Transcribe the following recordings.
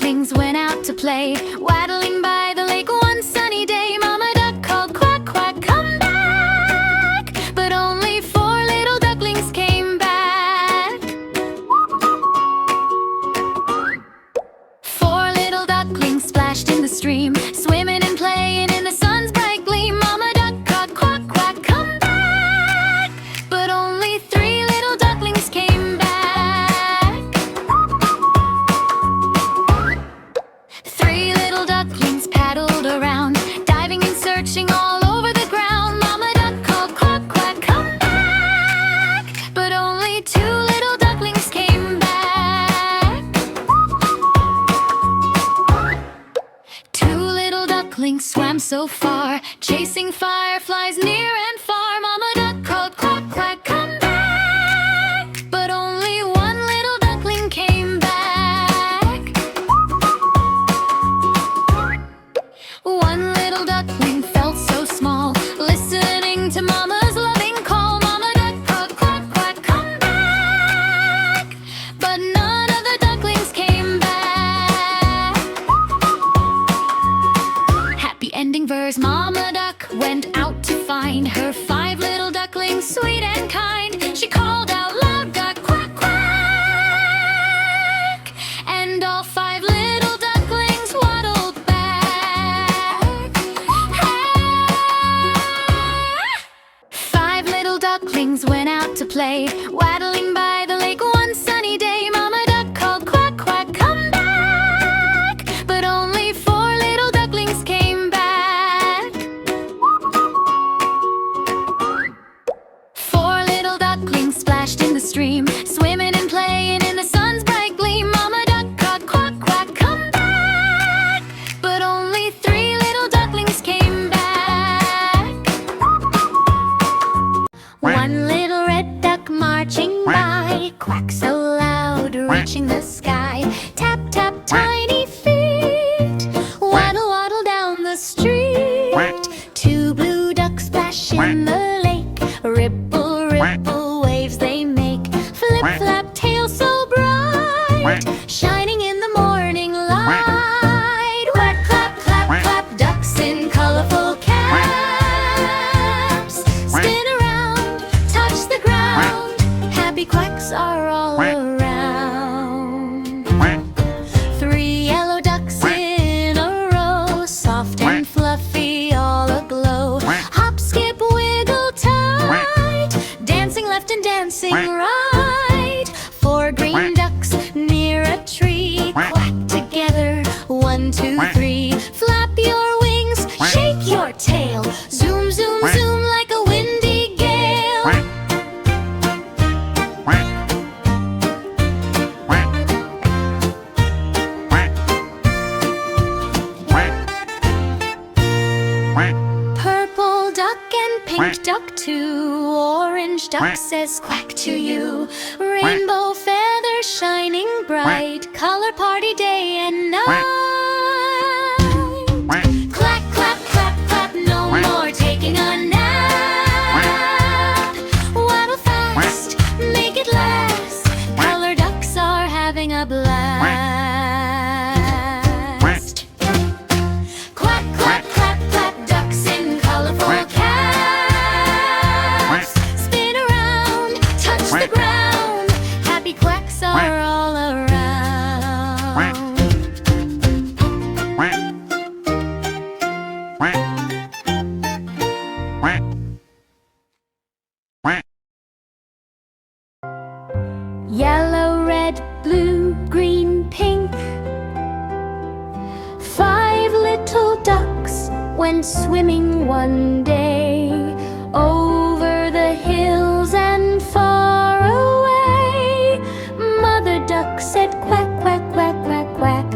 ducklings went out to play, waddling by the lake one sunny day. Mama duck called, quack, quack, come back. But only 4 little ducklings came back. 4 little ducklings splashed in the stream, swimming and playing in the sun's bright gleam. Mama duck called, quack, quack, come back. But only 3 little ducklings came back. 3 little ducklings paddled around, diving and searching all over the ground. Mama duck called, quack, quack, come back. But only 2 little ducklings came back. 2 little ducklings swam so far, chasing fireflies near and far. Mama duck called, quack, quack, come back. But only 1 little duckling came back. 1 little duckling felt so small, listening to Mama's loving call. Mama duck called, quack, quack, come back. But none of the ducklings came back. Happy ending verse. Mama duck went out to find her 5 little ducklings, sweet and kind. She called out loud, duck, quack, quack. And all 5 little ducklings waddled back. 5 little ducklings went out to play, waddling by the lake one sunny day. Mama duck called, quack, quack, come back. But only 4 little ducklings came back. 4 little ducklings splashed in the stream, swimming and playing in the sun's bright gleam. Mama duck called, quack, quack, come back. But only 3 little ducklings came back. 1 little red duck marching by, quack so loud, reaching the sky. Tap, tap, tiny feet, waddle, waddle down the street. 2 blue ducks splash in the lake, ripple, ripple, waves they make. Flip, flap, tail so bright, shining in the morning light. Quack, clap, clap, clap, ducks in colorful caps. Spin around, touch the ground, happy quacks are all around. 3 yellow ducks in a row, soft and fluffy, all aglow. Hop, skip, wiggle tight, dancing left and dancing right. 4 green ducks near a tree, quack together, 1, 2, 3. Flap your wings, shake your tail, zoom, zoom, zoom like a windy gale. Purple duck and pink duck too, orange duck says quack to you. Rainbow feathers shining bright, color party day and night. Clack, clap, clap, clap, no more taking a nap. Waddle fast, make it last, color ducks are having a blast. Quack, quack, clap, clap, ducks in colorful caps. Spin around, touch the ground, happy quacks are all around. Yellow, red, blue, green, pink. 5 little ducks went swimming one day, over the hills and far away. Mother duck said quack, quack, quack, quack, quack.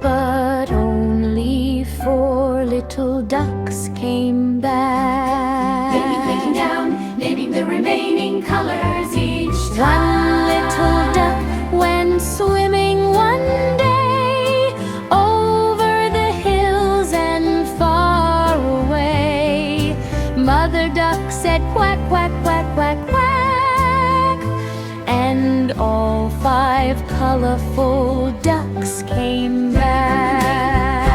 But only 4 little ducks came back. They'd be clicking down, naming the remaining colors each time. 1 little duck went swimming one day, over the hills and far away. Mother duck said quack, quack, quack, quack, quack. And all 5 colorful ducks came back.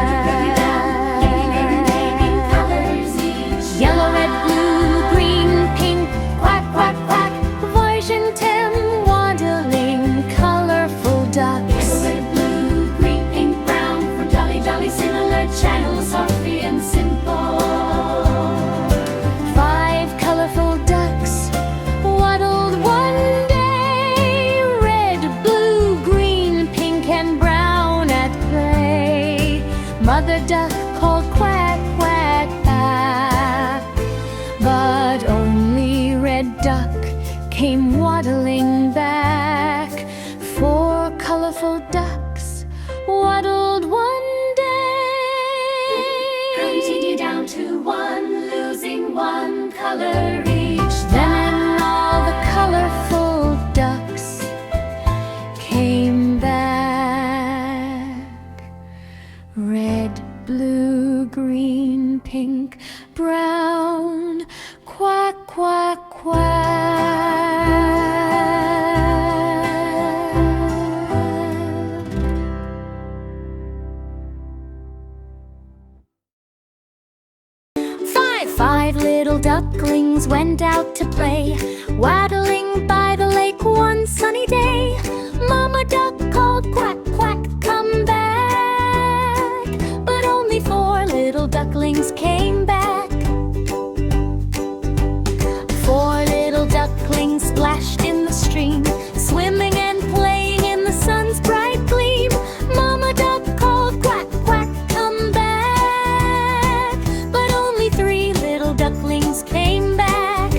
Yellow, red, blue, green, pink, quack, quack, quack. Version 10, waddling, colorful ducks. Yellow, red, blue, green, pink, brown. From jolly, jolly, similar channels, softly and simple. 5 colorful ducks waddled one day. Red, blue, green, pink, and brown at play. Mother duck called quack, quack, quack. But only red duck came waddling back. 4 colorful ducks waddled one day. Continue down to 1, losing 1 color each Then all the colorful ducks came back. Red, blue, green, pink, brown, quack, quack, quack. 5 little ducklings went out to play, waddling by the lake one sunny day. Mama duck called quack, quack, come back. But only 4 little ducklings came back. 4 little ducklings splashed in the stream, swimming and playing in the sun's bright gleam. Mama duck called quack, quack, come back. But only 3 little ducklings came back.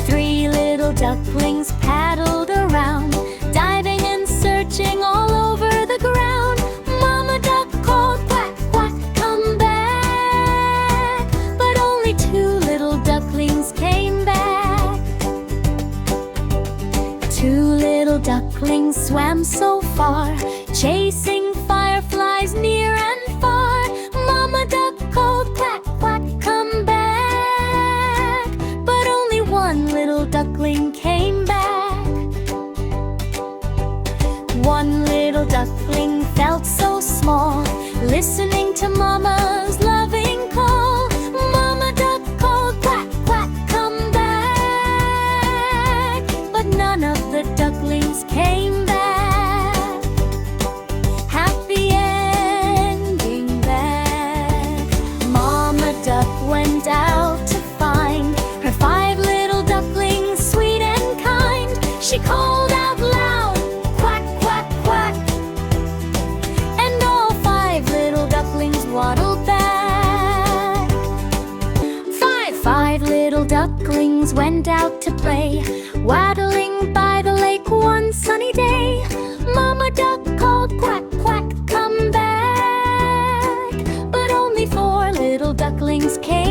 3 little ducklings paddled around, diving and searching all over the ground. Mama duck called quack, quack, come back. But only 2 little ducklings came back. 2 little ducklings swam so far, chasing fireflies near and far. Mama duck called quack, quack, come back. But only 1 little duckling came back. 1 little duckling felt so small, listening to Mama's loving call. Mama duck called quack, quack, come back. But none of the ducklings came back. Happy ending back. Mama duck went out to find her 5 little ducklings, sweet and kind. She called out loud, quack, quack, quack. And all 5 little ducklings waddled back. 5 little ducklings went out to play, waddling by the lake one sunny day. Mama duck called quack, quack, come back. But only 4 little ducklings came